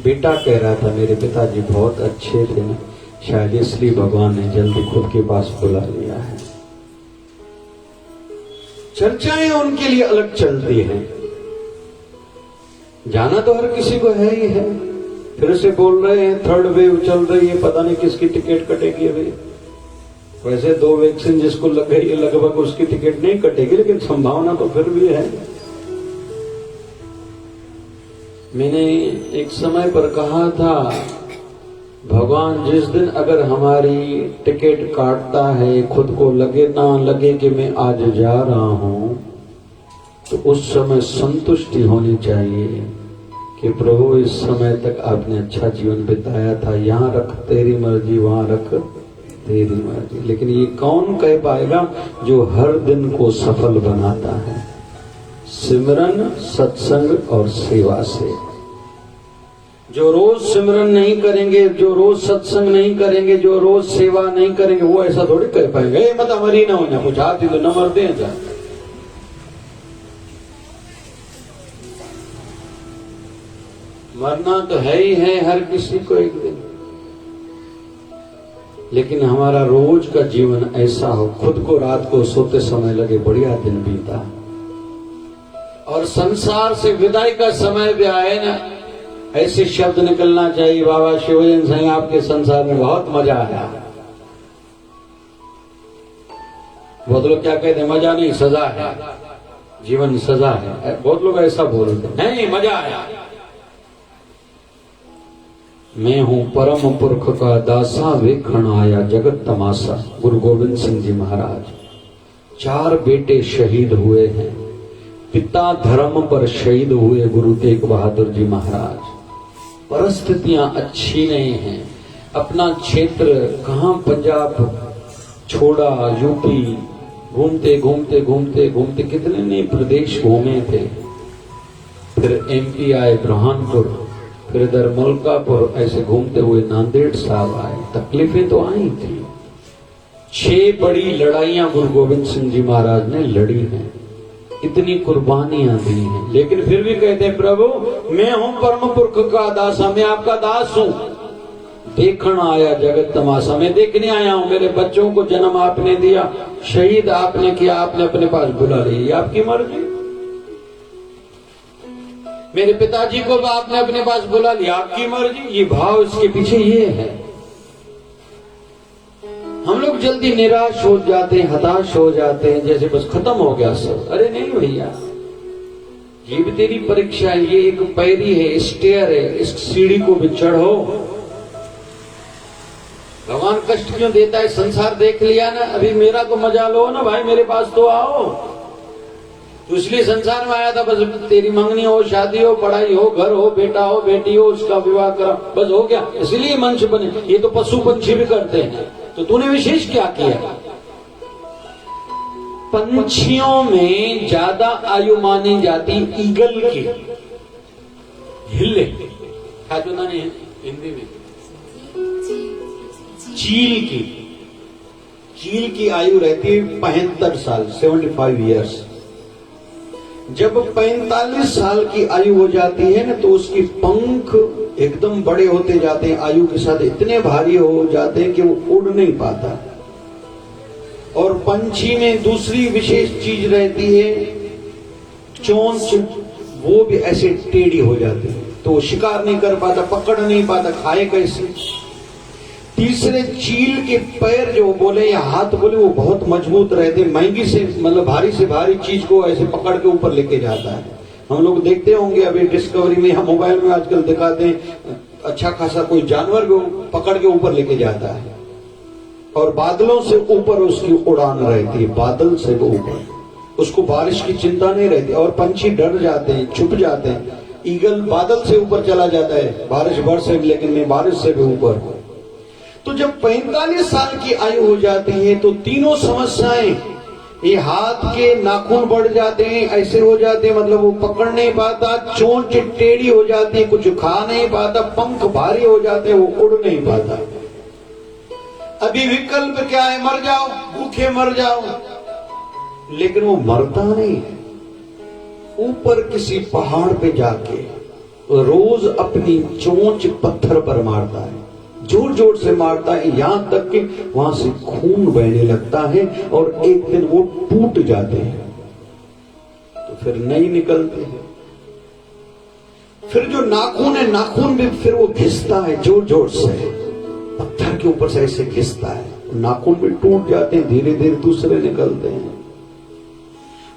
बेटा कह रहा था मेरे पिताजी बहुत अच्छे थे ना, शायद इसलिए भगवान ने जल्दी खुद के पास बुला लिया है। चर्चाएं उनके लिए अलग चलती हैं। जाना तो हर किसी को है ही है। फिर से बोल रहे हैं थर्ड वेव चल रही है, पता नहीं किसकी टिकट कटेगी अभी। वैसे 2 वैक्सीन जिसको लग गई है लगभग उसकी टिकट नहीं कटेगी, लेकिन संभावना तो फिर भी है। मैंने एक समय पर कहा था, भगवान जिस दिन अगर हमारी टिकट काटता है, खुद को लगे ना लगे कि मैं आज जा रहा हूं, तो उस समय संतुष्टि होनी चाहिए कि प्रभु इस समय तक आपने अच्छा जीवन बिताया था, यहां रख तेरी मर्जी, वहां रख तेरी मर्जी। लेकिन ये कौन कह पाएगा जो हर दिन को सफल बनाता है सिमरन, सत्संग और सेवा से। जो रोज सिमरन नहीं करेंगे, जो रोज सत्संग नहीं करेंगे, जो रोज सेवा नहीं करेंगे, वो ऐसा थोड़ी कह पाएंगे मत हमारी ना होना, कुछ आती तो न मरते हैं जा। मरना तो है ही है हर किसी को एक दिन, लेकिन हमारा रोज का जीवन ऐसा हो, खुद को रात को सोते समय लगे बढ़िया दिन बीता, और संसार से विदाई का समय भी आए ना, ऐसे शब्द निकलना चाहिए, बाबा शिवजन सिंह आपके संसार में बहुत मजा आया। बहुत लोग क्या कहते हैं, मजा नहीं सजा है, जीवन सजा है। बहुत लोग ऐसा बोलते हैं, नहीं मजा आया। मैं हूं परम पुरख का दासा, वेखण आया जगत तमाशा। गुरु गोविंद सिंह जी महाराज। 4 बेटे शहीद हुए हैं, पिता धर्म पर शहीद हुए गुरु तेग बहादुर जी महाराज। परिस्थितियां अच्छी नहीं हैं, अपना क्षेत्र कहां पंजाब छोड़ा, यूपी घूमते घूमते घूमते घूमते कितने नहीं प्रदेश घूमे थे, फिर एमपी आए बुरहानपुर, फिर इधर मुल्कापुर, ऐसे घूमते हुए नांदेड़ साहब आए। तकलीफें तो आई थी। 6 बड़ी लड़ाइयां गुरु गोविंद सिंह जी महाराज ने लड़ी हैं, इतनी कुर्बानियां दी हैं, लेकिन फिर भी कहते हैं प्रभु मैं हूं परम पुरख का दासा, मैं आपका दास हूं। देखण आया जगत तमाशा, मैं देखने आया हूं, मेरे बच्चों को जन्म आपने दिया, शहीद आपने किया, आपने अपने पास बुला लिया, आपकी मर्जी। मेरे पिताजी को आपने अपने पास बुला लिया, आपकी मर्जी। ये भाव इसके पीछे ये है। हम लोग जल्दी निराश हो जाते हैं, हताश हो जाते हैं, जैसे बस खत्म हो गया सब। अरे नहीं भैया, ये भी तेरी परीक्षा है, ये एक पैरी है, स्टेयर है, इस सीढ़ी को भी चढ़ो। भगवान कष्ट क्यों देता है? संसार देख लिया ना, अभी मेरा तो मजा लो ना भाई, मेरे पास तो आओ। तो इसलिए संसार में आया था, बस तेरी मंगनी हो, शादी हो, पढ़ाई हो, घर हो, बेटा हो, बेटी हो, उसका विवाह करा, बस हो गया। इसलिए मंच बने। ये तो पशु पंछी भी करते हैं, तो तूने विशेष क्या किया? पंछियों में ज्यादा आयु मानी जाती ईगल की, हिल्ले खाजोना नहीं हिंदी में, चील की आयु रहती है 75 साल, 75 ईयर्स। जब 45 साल की आयु हो जाती है ना, तो उसकी पंख एकदम बड़े होते जाते हैं, आयु के साथ इतने भारी हो जाते हैं कि वो उड़ नहीं पाता। और पंछी में दूसरी विशेष चीज रहती है, चोंच, वो भी ऐसे टेढ़ी हो जाती है, तो शिकार नहीं कर पाता, पकड़ नहीं पाता, खाए कैसे। तीसरे चील के पैर जो बोले या हाथ बोले, वो बहुत मजबूत रहते, महंगी से मतलब भारी से भारी चीज को ऐसे पकड़ के ऊपर लेके जाता है। हम लोग देखते होंगे अभी डिस्कवरी में या मोबाइल में आजकल दिखाते हैं, अच्छा खासा कोई जानवर को पकड़ के ऊपर लेके जाता है, और बादलों से ऊपर उसकी उड़ान रहती है, बादल से वो ऊपर, उसको बारिश की चिंता नहीं रहती। और पंछी डर जाते हैं, छुप जाते हैं। ईगल बादल से ऊपर चला जाता है, बारिश बरसे, लेकिन मैं बारिश से भी ऊपर। तो जब 45 साल की आयु हो जाती है, तो तीनों समस्याएं ये हाथ के नाखून बढ़ जाते हैं, ऐसे हो जाते हैं, मतलब वो पकड़ नहीं पाता, चोंच टेढ़ी हो जाती है, कुछ खा नहीं पाता, पंख भारी हो जाते हैं, वो उड़ नहीं पाता। अभी विकल्प क्या है? मर जाओ, भूखे मर जाओ। लेकिन वो मरता नहीं है। ऊपर किसी पहाड़ पे जाके रोज अपनी चोंच पत्थर पर मारता है, जोर जोर से मारता है, यहां तक कि वहां से खून बहने लगता है और एक दिन वो टूट जाते हैं, तो फिर नहीं निकलते हैं। फिर जो नाखून है, नाखून भी फिर वो घिसता है जोर जोर से, पत्थर के ऊपर से ऐसे घिसता है, नाखून भी टूट जाते हैं, धीरे धीरे दूसरे निकलते हैं।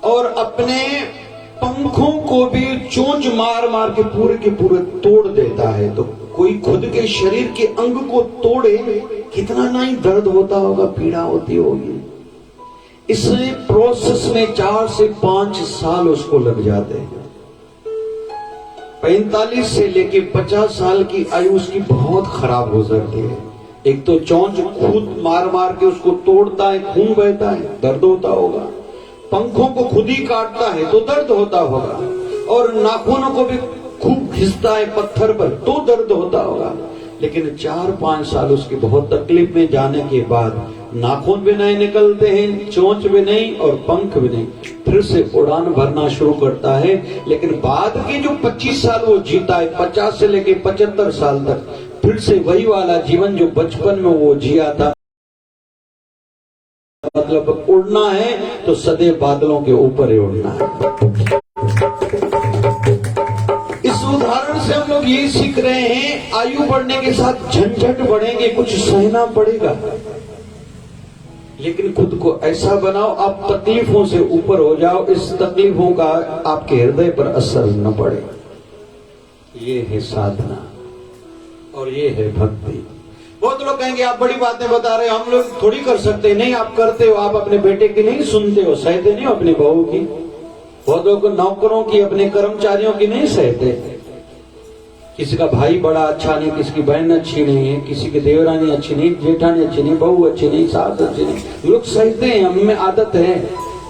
और अपने पंखों को भी चोंच मार मार के पूरे तोड़ देता है। तो कोई खुद के शरीर के अंग को तोड़े, कितना नहीं दर्द होता होगा, पीड़ा होती होगी। इस प्रोसेस में 4 से 5 साल उसको लग जाते हैं। 45 से लेके 50 साल की आयु उसकी बहुत खराब हो सकती है। एक तो चोंच खुद मार मार के उसको तोड़ता है, खून बहता है, दर्द होता होगा। पंखों को खुद ही काटता है तो दर्द होता होगा, और नाखूनों को भी खूब घिसता है पत्थर पर तो दर्द होता होगा। लेकिन 4-5 साल उसकी बहुत तकलीफ में जाने के बाद नाखून भी नहीं निकलते हैं, चोंच भी नहीं और पंख भी नहीं, फिर से उड़ान भरना शुरू करता है। लेकिन बाद के जो 25 साल वो जीता है, 50 से लेके 75 साल तक, फिर से वही वाला जीवन जो बचपन में वो जिया था। मतलब उड़ना है तो सदैव बादलों के ऊपर ही उड़ना है। इस उदाहरण से हम लोग ये सीख रहे हैं, आयु बढ़ने के साथ झंझट बढ़ेंगे, कुछ सहना पड़ेगा, लेकिन खुद को ऐसा बनाओ आप तकलीफों से ऊपर हो जाओ, इस तकलीफों का आपके हृदय पर असर न पड़े। ये है साधना और ये है भक्ति। बहुत लोग कहेंगे आप बड़ी बातें बता रहे हो, हम लोग थोड़ी कर सकते। नहीं, आप करते हो। आप अपने बेटे की नहीं सुनते हो, सहते नहीं हो अपनी बहू की। बहुत लोग नौकरों की, अपने कर्मचारियों की नहीं सहते। किसी का भाई बड़ा अच्छा नहीं, किसी की बहन अच्छी नहीं है, किसी की देवरानी अच्छी नहीं, जेठानी अच्छी नहीं, बहू अच्छी नहीं, सास अच्छी नहीं, लोग सहते हैं, हम में आदत है।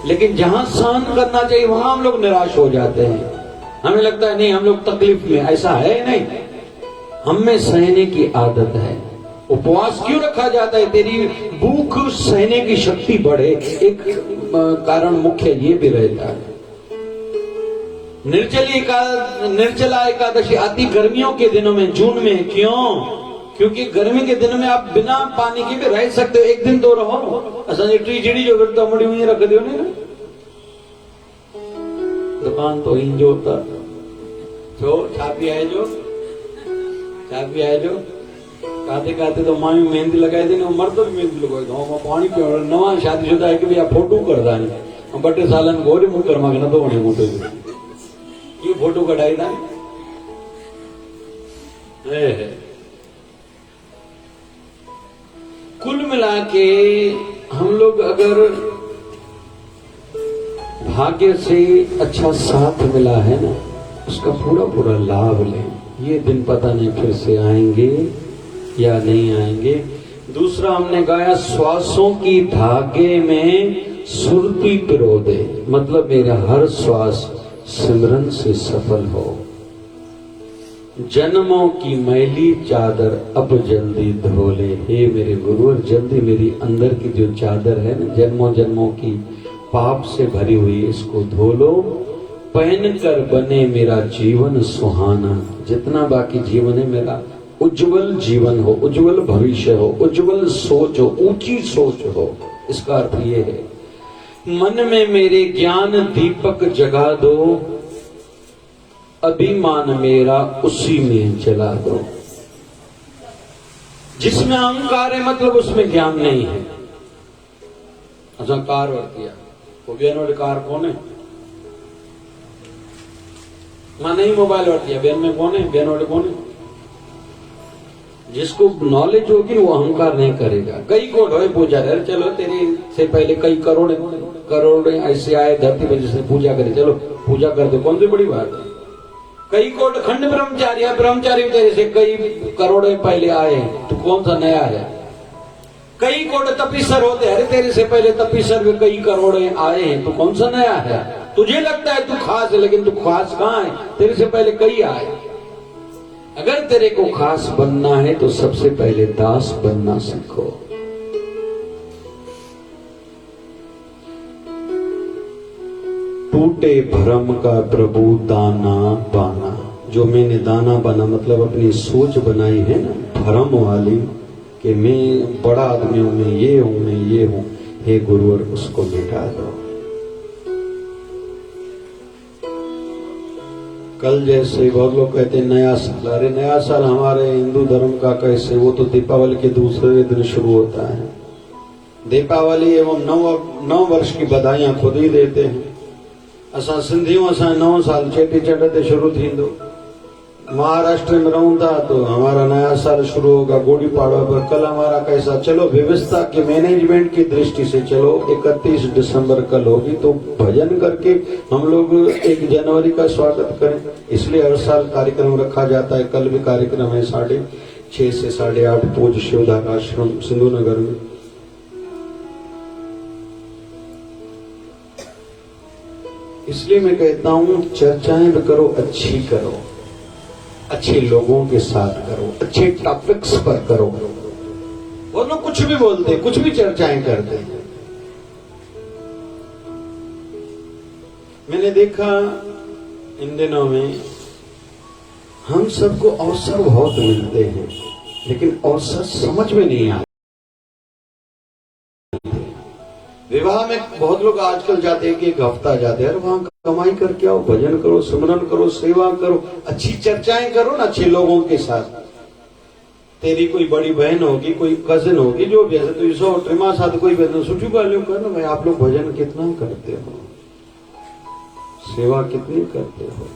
लेकिन जहां सहन करना चाहिए वहां हम लोग निराश हो जाते हैं। हमें लगता है नहीं, हम लोग तकलीफ में, ऐसा है नहीं। हम में सहने की आदत है। उपवास क्यों रखा जाता है? तेरी भूख सहने की शक्ति बढ़े। एक कारण मुख्य ये भी रहता है। निर्जला एकादशी आती गर्मियों के दिनों में, जून में। क्यों? क्योंकि गर्मी के दिनों में आप बिना पानी के भी रह सकते हो, एक दिन तो रहो। असांजी टीजड़ी जो विरता मुड़ी हुई रख दियो ने, दुकान तो इन जो होता जो छा पी आए जो काते काते तो मामी मेहंदी लगाई थी, मर्द भी मेहंदी लगाई गाँव पानी पियो। नवा शादीशुदा है कि भैया फोटो करदा नहीं, बटे सालन गोरी मुख कर मांगे न तो होने मोटे ये फोटो कढ़ाई था। कुल मिला के हम लोग अगर भाग्य से अच्छा साथ मिला है ना, उसका पूरा लाभ लें। ये दिन पता नहीं फिर से आएंगे या नहीं आएंगे। दूसरा हमने गाया, श्वासों की धागे में सुरती पिरो दे, मतलब मेरा हर श्वास सिमरन से सफल हो। जन्मों की मैली चादर अब जल्दी धो ले। हे मेरे गुरुवर, जल्दी मेरी अंदर की जो चादर है ना, जन्मों जन्मों की पाप से भरी हुई, इसको धो लो। पहन कर बने मेरा जीवन सुहाना। जितना बाकी जीवन है मेरा उज्जवल जीवन हो, उज्जवल भविष्य हो, उज्जवल सोच हो, ऊंची सोच हो। इसका अर्थ ये है, मन में मेरे ज्ञान दीपक जगा दो, अभिमान मेरा उसी में जला दो। जिसमें अहंकार है मतलब उसमें ज्ञान नहीं है। अच्छा, कार वर्तिया वो बेन वाले कार कौन है? मां नहीं मोबाइल वर्तिया, बेन में कौन है? बेन वाले कौन है? जिसको नॉलेज होगी वो अहंकार नहीं करेगा। कई कोट हो पूजा करे, चलो तेरी से पहले कई करोड़ ऐसे आए धरती पे जिसने पूजा करे, चलो पूजा कर दो, कौन सी बड़ी बात है? कई कोट खंड ब्रह्मचारी तेरे से कई करोड़ पहले आए, तो कौन सा नया है? कई कोट तपीसर होते, अरे तेरे से पहले तपीसर में कई करोड़े आए हैं, तू कौन सा नया है? तुझे लगता है तू खास है, लेकिन तू खास कहां है? तेरे से पहले कई आए। अगर तेरे को खास बनना है तो सबसे पहले दास बनना सीखो। टूटे भ्रम का प्रभु दाना बाना। जो मैंने दाना बना मतलब अपनी सोच बनाई है ना भ्रम वाली कि मैं बड़ा आदमी हूं, मैं ये हूं, मैं ये हूं, हे गुरुवर उसको मिटा दो। कल जैसे बहुत लोग कहते हैं नया साल, अरे नया साल हमारे हिंदू धर्म का कैसे? वो तो दीपावली के दूसरे दिन शुरू होता है। दीपावली एवं नव वर्ष की बधाइयां खुद ही देते हैं। असां सिंधियों असां नओं साल चेटी चंड ते शुरू थींदो। महाराष्ट्र में रहूं था तो हमारा नया साल शुरू होगा गुड़ी पाड़वा पर। कल हमारा कैसा? चलो व्यवस्था के मैनेजमेंट की दृष्टि से चलो 31 दिसंबर कल होगी तो भजन करके हम लोग 1 जनवरी का स्वागत करें। इसलिए हर साल कार्यक्रम रखा जाता है। कल भी कार्यक्रम है 6:30 से 8:30 पूज्य शिवधाम आश्रम सिंधु नगर में। इसलिए मैं कहता हूं चर्चाएं भी करो, अच्छी करो, अच्छे लोगों के साथ करो, अच्छे टॉपिक्स पर करो। वो लोग कुछ भी बोलते, कुछ भी चर्चाएं करते हैं। मैंने देखा इन दिनों में हम सबको अवसर बहुत मिलते हैं, लेकिन अवसर समझ में नहीं आते। विवाह में बहुत लोग आजकल जाते हैं कि 1 हफ्ता जाते हैं, वहां कमाई करके आओ, भजन करो, सिमरन करो, सेवा करो, अच्छी चर्चाएं करो ना अच्छे लोगों के साथ। तेरी कोई बड़ी बहन होगी, कोई कजिन होगी, जो भी है तो इसो ट्रिमा साथ कोई भजन सुठी बालियों करो भाई। आप लोग भजन कितना करते हो, सेवा कितनी करते हो,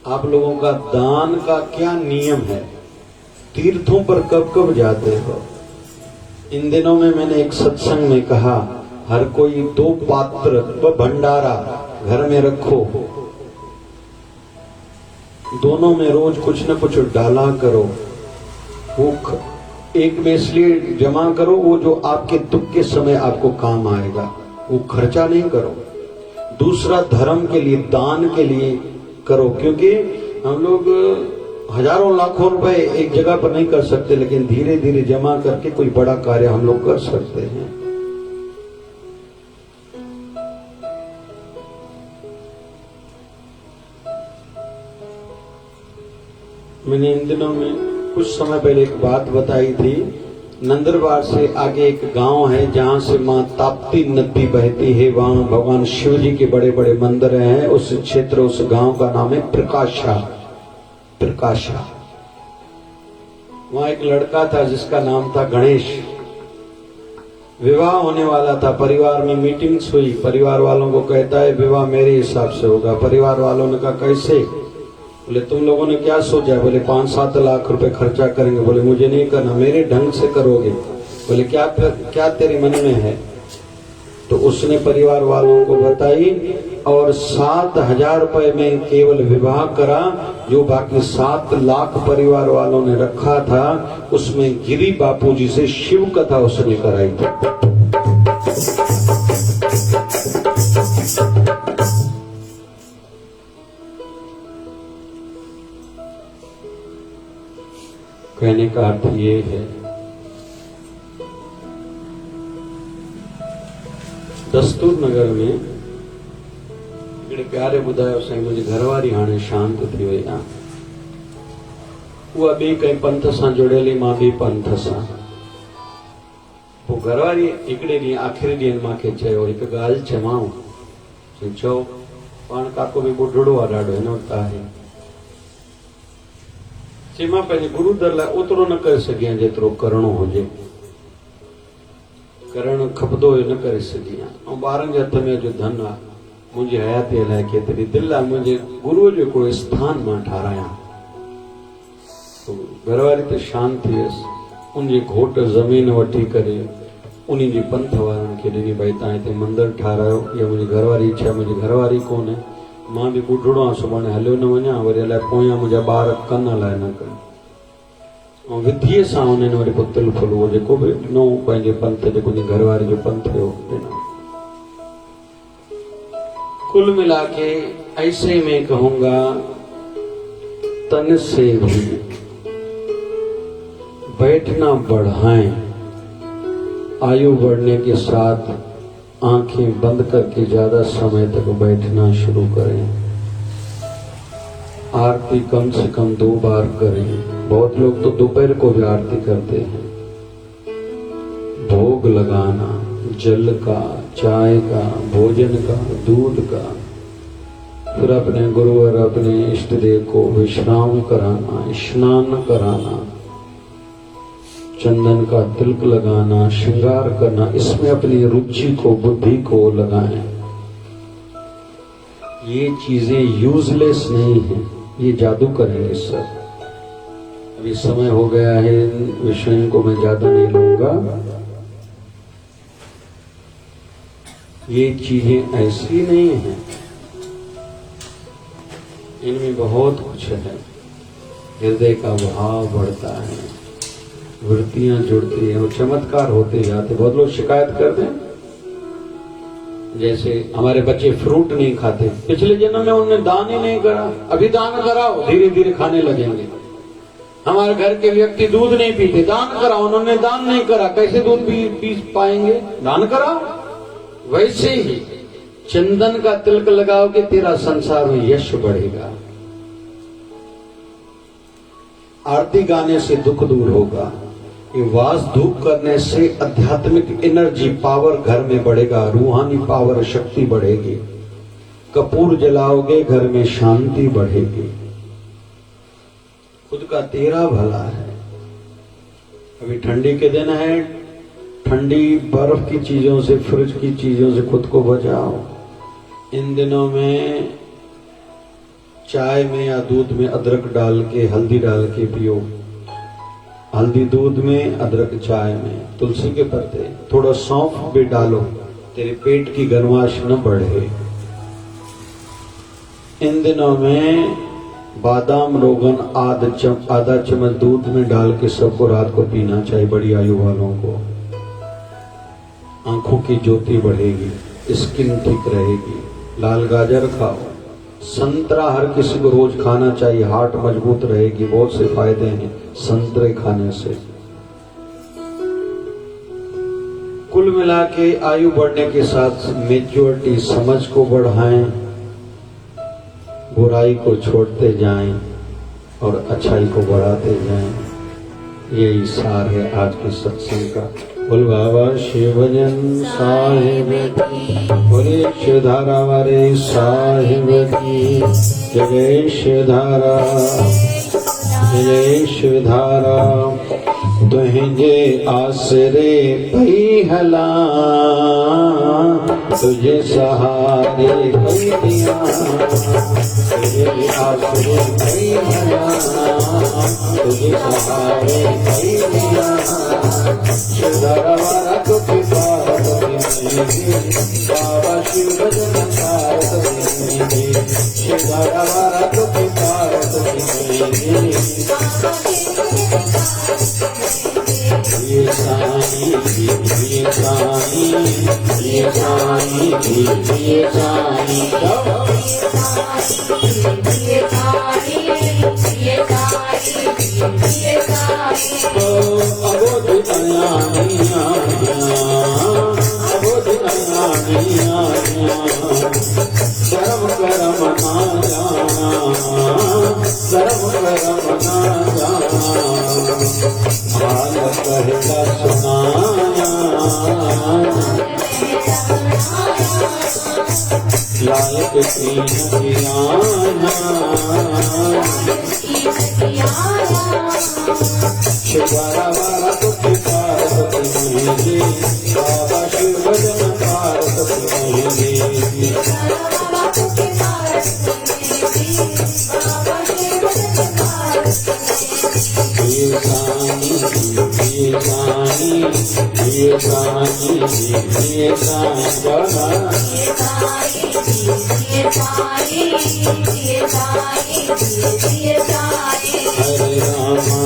आप लोगों का दान का क्या नियम है, तीर्थों पर कब कब जाते हो। इन दिनों में मैंने एक सत्संग में कहा हर कोई 2 पात्र व भंडारा घर में रखो, दोनों में रोज कुछ न कुछ डाला करो। वो एक में इसलिए जमा करो वो जो आपके दुख के समय आपको काम आएगा, वो खर्चा नहीं करो। दूसरा धर्म के लिए, दान के लिए करो, क्योंकि हम लोग हजारों लाखों रुपए एक जगह पर नहीं कर सकते, लेकिन धीरे धीरे जमा करके कोई बड़ा कार्य हम लोग कर सकते हैं। मैंने इन दिनों में कुछ समय पहले एक बात बताई थी। नंदरबार से आगे एक गांव है जहां से मां ताप्ती नदी बहती है। वहां भगवान शिव जी के बड़े बड़े मंदिर हैं। उस क्षेत्र, उस गांव का नाम है प्रकाशा। प्रकाशा वहां एक लड़का था जिसका नाम था गणेश। विवाह होने वाला था, परिवार में मीटिंग्स हुई, परिवार वालों को कहता है विवाह मेरे हिसाब से होगा। परिवार वालों ने कहा कैसे? बोले तुम लोगों ने क्या सोचा? बोले 5-7 लाख रुपए खर्चा करेंगे। बोले मुझे नहीं करना, मेरे ढंग से करोगे। बोले क्या तेरे मन में है? तो उसने परिवार वालों को बताई और 7,000 रुपए में केवल विवाह करा। जो बाकी 7 लाख परिवार वालों ने रखा था उसमें गिरी बापूजी से शिव कथा उसने कराई थी। कहने का अर्थ ये है, दस्तूर नगर में हिकिड़े प्यारे ॿुधायो साईं मुंहिंजी घरवारी हाणे शांत थी वई आहे। उहा ॿी कंहिं पंथ सां जुड़ियल, मां ॿी पंथ सां। पोइ घरवारी हिकिड़े ॾींहुं आख़िरी ॾींहुं मूंखे चयो, हिकु ॻाल्हि चवांव? चओ। पाण काको बि ॿुढड़ो आहे ॾाढो, हिन वक़्तु आहे। मां पंहिंजे गुरु दर लाइ ओतिरो न करे सघी आहियां जेतिरो करणो हुजे, करणु खपंदो हुयो, न करे सघी आहियां। ऐं ॿारनि जे हथ में जो धन आहे, मुंहिंजी हयाती लाइ केतिरी दिलि आहे मुंहिंजे गुरुअ जो हिकिड़ो स्थान मां ठारायां। घरवारी त शांत थी वियसि। उनजे घोट ज़मीन वठी करे उन्हीं जी पंथ वारनि खे ॾिनी, भई तव्हां हिते मंदरु ठारायो। इहा मुंहिंजी घरवारी इच्छा, मुंहिंजी घरवारी कोन्हे। मां बि ॿुढड़ो आहियां, सुभाणे हलियो न वञा, वरी अलाए पोयां मुंहिंजा ॿार कन अलाए न कनि। विधिय सां उन्हनि वरी पोइ तिल फुल उहो जेको बि ॾिनो पंहिंजे पंथ जेको घर वारे जो पंथ हुयो ॾिनो। कुल मिला के ऐसे में कहूंगा, तन से भी बैठना बढ़ाएं। आयु बढ़ने के साथ आंखें बंद करके ज्यादा समय तक बैठना शुरू करें। आरती कम से कम 2 बार करें। बहुत लोग तो दोपहर को भी आरती करते हैं। भोग लगाना, जल का, चाय का, भोजन का, दूध का, फिर अपने गुरु और अपने इष्ट देव को विश्राम कराना, स्नान कराना, चंदन का तिलक लगाना, श्रृंगार करना, इसमें अपनी रुचि को, बुद्धि को लगाएं। ये चीजें यूजलेस नहीं है, ये जादू करेंगे सब। अभी समय हो गया है, विषय को मैं ज्यादा नहीं लूंगा। ये चीजें ऐसी नहीं है, इनमें बहुत कुछ है। हृदय का भाव बढ़ता है, वृत्तियां जुड़ती हैं और चमत्कार होते जाते। बहुत लोग शिकायत करते हैं, जैसे हमारे बच्चे फ्रूट नहीं खाते, पिछले जन्म में उन्होंने दान ही नहीं करा, अभी दान कराओ, धीरे धीरे खाने लगेंगे। हमारे घर के व्यक्ति दूध नहीं पीते, दान कराओ, उन्होंने दान नहीं करा, कैसे दूध पी पाएंगे? दान कराओ। वैसे ही चंदन का तिलक लगाओगे, तेरा संसार में यश बढ़ेगा। आरती गाने से दुख दूर होगा। ये वास धूप करने से आध्यात्मिक एनर्जी, पावर घर में बढ़ेगा, रूहानी पावर, शक्ति बढ़ेगी। कपूर जलाओगे, घर में शांति बढ़ेगी। खुद का तेरा भला है। अभी ठंडी के दिन है, ठंडी बर्फ की चीजों से, फ्रिज की चीजों से खुद को बचाओ। इन दिनों में चाय में या दूध में अदरक डाल के, हल्दी डाल के पियो। हल्दी दूध में, अदरक चाय में, तुलसी के पत्ते, थोड़ा सौंफ भी डालो, तेरे पेट की गर्माश न बढ़े। इन दिनों में बादाम रोगन आधा चम्मच दूध में डाल के सबको रात को पीना चाहिए, बड़ी आयु वालों को। आंखों की ज्योति बढ़ेगी, स्किन ठीक रहेगी। लाल गाजर खाओ, संतरा हर किसी को रोज खाना चाहिए, हार्ट मजबूत रहेगी। बहुत से फायदे हैं संतरे खाने से। कुल मिला के आयु बढ़ने के साथ मेच्योरिटी, समझ को बढ़ाएं, बुराई को छोड़ते जाएं और अच्छाई को बढ़ाते जाएं। यही सार है आज के सत्संग का। बोल बाबा शिवजन साहिब की, बोले शिवधारा वाले साहिब की जय। शिवधारा जय शिवधारा, तुझे आसरे पई हला, तुझे सहारे पई दिया। तुझे आसरे पई हला, तुझे सहारे पई दिया। शिवधारा वाला तो पिता बाबा शिव भजन शिवधारा वाला तो पिता ये साई ये साई ये साई ये साई धर्म करम ना जाना, धर्म करम ना जाना, हाल कहला सुनाया। लायक तीन पियाना, शिवारा वाला तो पार्वती मेरे, बाबा शिव भजन पार्वती मेरे। ये सानी ये सानी ये सानी ये सानी हरे रामा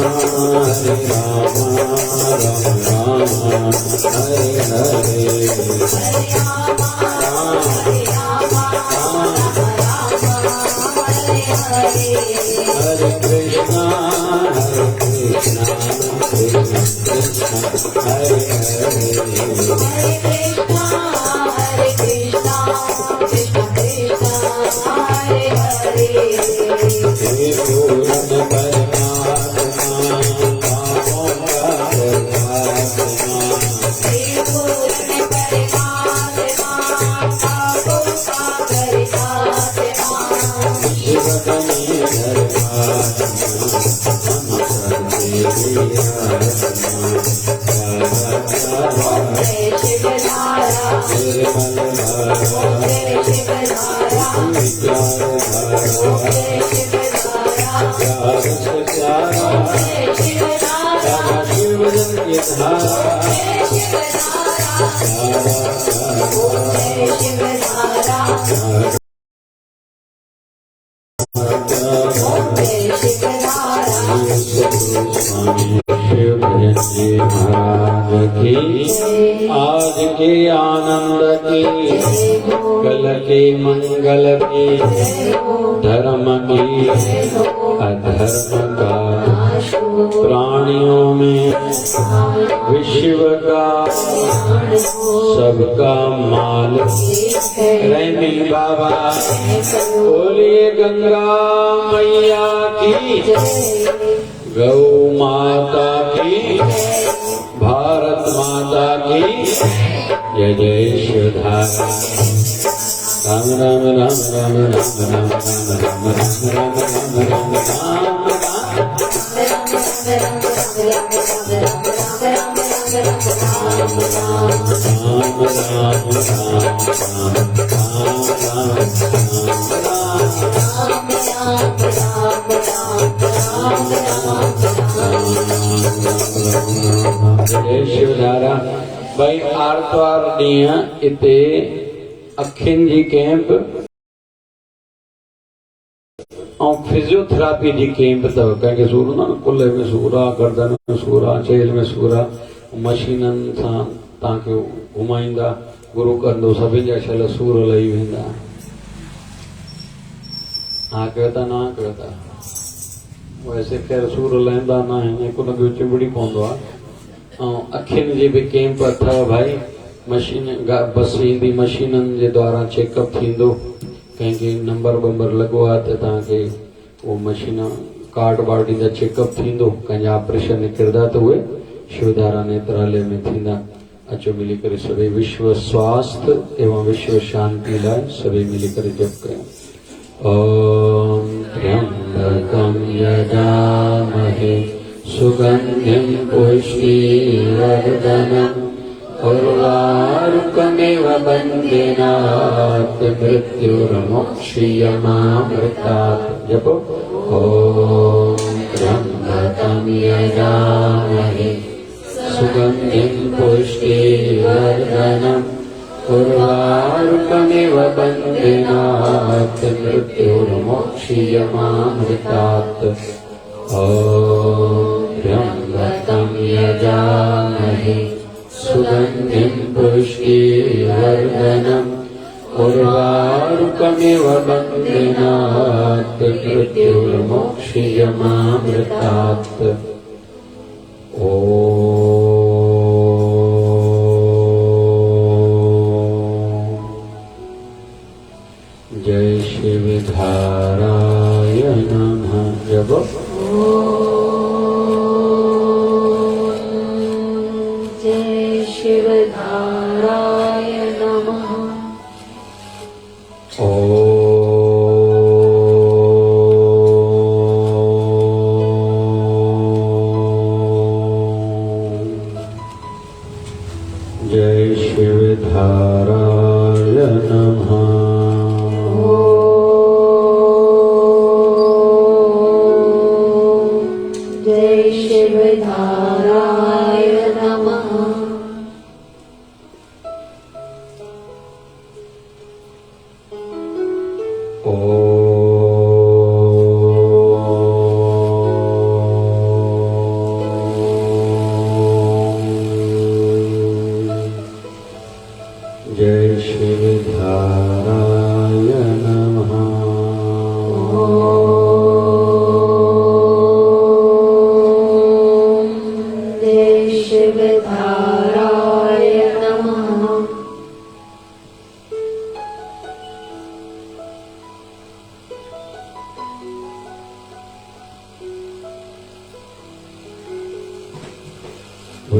आज के आनंद की, कल के मंगल की, धर्म की, अधर्म का, प्राणियों में विश्व का सबका माल। रैमी बाबा बोलिए गंगा मैया की, गौ माता की, भारत माता की जय जय शिवधारा। राम राम राम राम राम राम राम राम राम राम राम जय शिवधारा। भाई आर्तवार ॾींहुं हिते अखियुनि जी कैंप ऐं फिजियोथेरेपी जी कैंप अथव। कंहिंखे सूर हूंदो न, कुल्हे में सूर आहे, गर्दन में सूर आहे, चेल में सूर आहे, मशीननि सां तव्हांखे घुमाईंदा, गुरू कंदो, सभिनि जा छल सूर लही वेंदा। हा कयो था न कयो था। वैसे ख़ैर सूर लहंदा न आहिनि, हिकु न ॿियो चिंबड़ी पवंदो आहे। ऐं अखियुनि जी बि कैंप अथव भाई। मशीन बस ईंदी, मशीननि जे द्वारा चेकअप थींदो। कंहिंखे नंबर बंबर लॻो आहे त तव्हांखे उहो मशीन कार्ड वार्ड ईंदा, चेकअप थींदो। कंहिंजा ऑपरेशन निकिरंदा त उहे शिवधारा नेत्रालय में थींदा। अचो मिली करे सभई विश्व स्वास्थ्य एवं विश्व शांति लाइ सभई मिली करे जप कयूं। ओम त्र्यंबकं यजामहे सुगंधिं पुष्टिवर्धनम् उर्वारुकमेव बन्धनात् मृत्युर्मोक्षयमामृतात्। जपो ओम त्र्यंबकं यजामहे सुगंधिं पुष्टिवर्धनम् उर्वारुकमेव बन्धनात् मृत्युर्मोक्षयमामृतात्। ओम त्र्यंबकं यजामहे सुगंधिं पुष्टिवर्धनम् उर्वारुकमेव बन्धनात् मृत्युर्मोक्षयमामृतात्। जय शिवधाराय नमः। जप जय शिवधाराय नमः। जय शिवधाराय नमः। जय शिवधाराय नमः।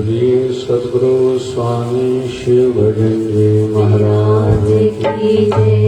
बोलिए सद्गुरु स्वामी शिव भजन जी महाराज की जय।